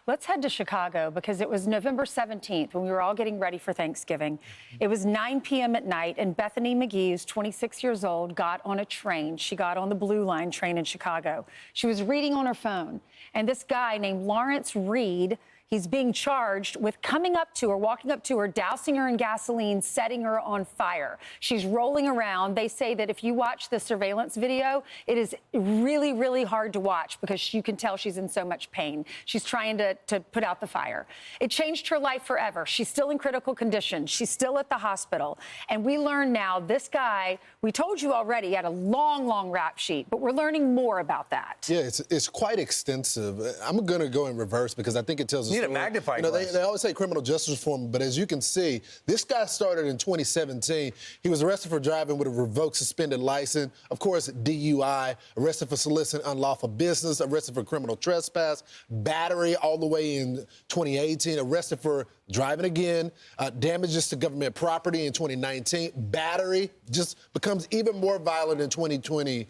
Let's head to Chicago because it was November 17th when we were all getting ready for Thanksgiving. It was 9 p.m. at night, and Bethany McGee, who's 26 years old, got on a train. She got on the Blue Line train in Chicago. She was reading on her phone, and this guy named Lawrence Reed, he's being charged with coming up to her, walking up to her, dousing her in gasoline, setting her on fire. She's rolling around. They say that if you watch the surveillance video, it is really, really hard to watch because you can tell she's in so much pain. She's trying to put out the fire. It changed her life forever. She's still in critical condition. She's still at the hospital. And we learn now this guy, we told you already, had a long, long rap sheet, but we're learning more about that. Yeah, it's quite extensive. I'm going to go in reverse because I think it tells us. A magnifying glass. They always say criminal justice reform, but as you can see, this guy started in 2017. He was arrested for driving with a revoked suspended license. Of course, DUI, arrested for soliciting unlawful business, arrested for criminal trespass, battery all the way in 2018, arrested for driving again, damages to government property in 2019, battery just becomes even more violent in 2020,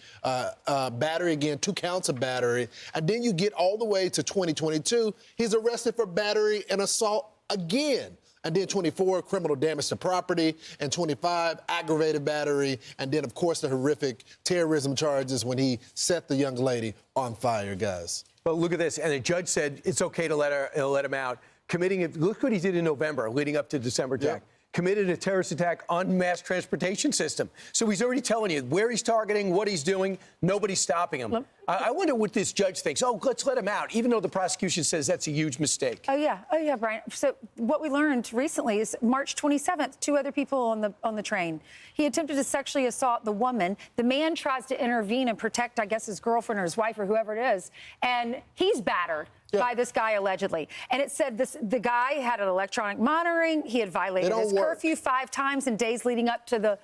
battery again, 2 counts of battery, and then you get all the way to 2022, he's arrested for battery and assault again. And then 24, criminal damage to property, and 25, aggravated battery, and then, of course, the horrific terrorism charges when he set the young lady on fire, guys. But look at this, and the judge said it's okay to let him out. Look what he did in November, leading up to December attack. Yep. Committed a terrorist attack on mass transportation system. So he's already telling you where he's targeting, what he's doing. Nobody's stopping him. I wonder what this judge thinks. Oh, let's let him out, even though the prosecution says that's a huge mistake. Oh, yeah, Brian. So what we learned recently is March 27th, 2 other people on the train. He attempted to sexually assault the woman. The man tries to intervene and protect, I guess, his girlfriend or his wife or whoever it is, and he's battered. Yeah. By this guy, allegedly. And it said the guy had an electronic monitoring. He had violated his curfew 5 times in days leading up to the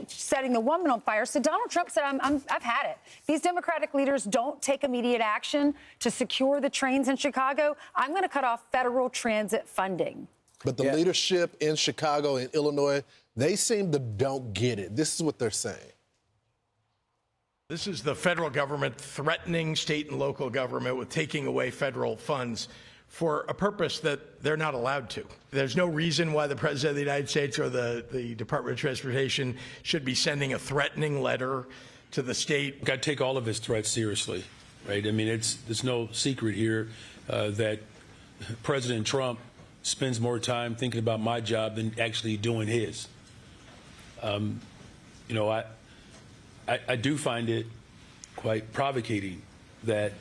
setting the woman on fire. So Donald Trump said, I've had it. These Democratic leaders don't take immediate action to secure the trains in Chicago. I'm going to cut off federal transit funding. But the leadership in Chicago and Illinois, they seem to don't get it. This is what they're saying. This is the federal government threatening state and local government with taking away federal funds for a purpose that they're not allowed to. There's no reason why the President of the United States or the Department of Transportation should be sending a threatening letter to the state. Got to take all of his threats seriously, right? I mean, it's no secret here that President Trump spends more time thinking about my job than actually doing his. You know, I do find it quite provocating that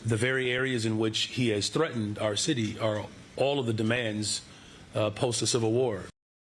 the very areas in which he has threatened our city are all of the demands post the Civil War.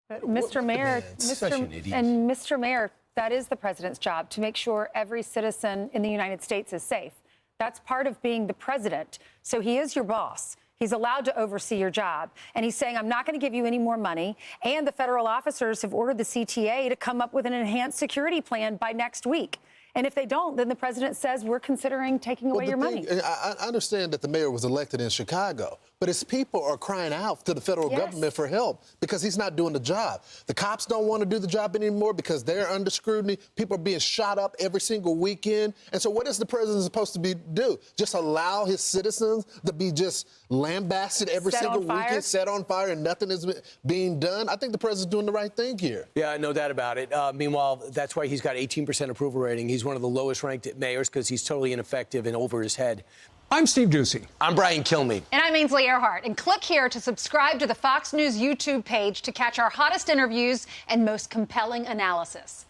But Mr. Mayor, Mr. Mayor, that is the president's job, to make sure every citizen in the United States is safe. That's part of being the president. So he is your boss. He's allowed to oversee your job. And he's saying, I'm not going to give you any more money. And the federal officers have ordered the CTA to come up with an enhanced security plan by next week. And if they don't, then the president says, we're considering taking away your money. I understand that the mayor was elected in Chicago, but his people are crying out to the federal government for help because he's not doing the job. The cops don't want to do the job anymore because they're under scrutiny. People are being shot up every single weekend. And so what is the president supposed to do? Just allow his citizens to be just lambasted every single weekend, set on fire, and nothing is being done? I think the president's doing the right thing here. Yeah, no doubt about it. Meanwhile, that's why he's got 18% approval rating. He's one of the lowest ranked mayors because he's totally ineffective and over his head. I'm Steve Ducey. I'm Brian Kilmeade. And I'm Ainsley Earhart. And click here to subscribe to the Fox News YouTube page to catch our hottest interviews and most compelling analysis.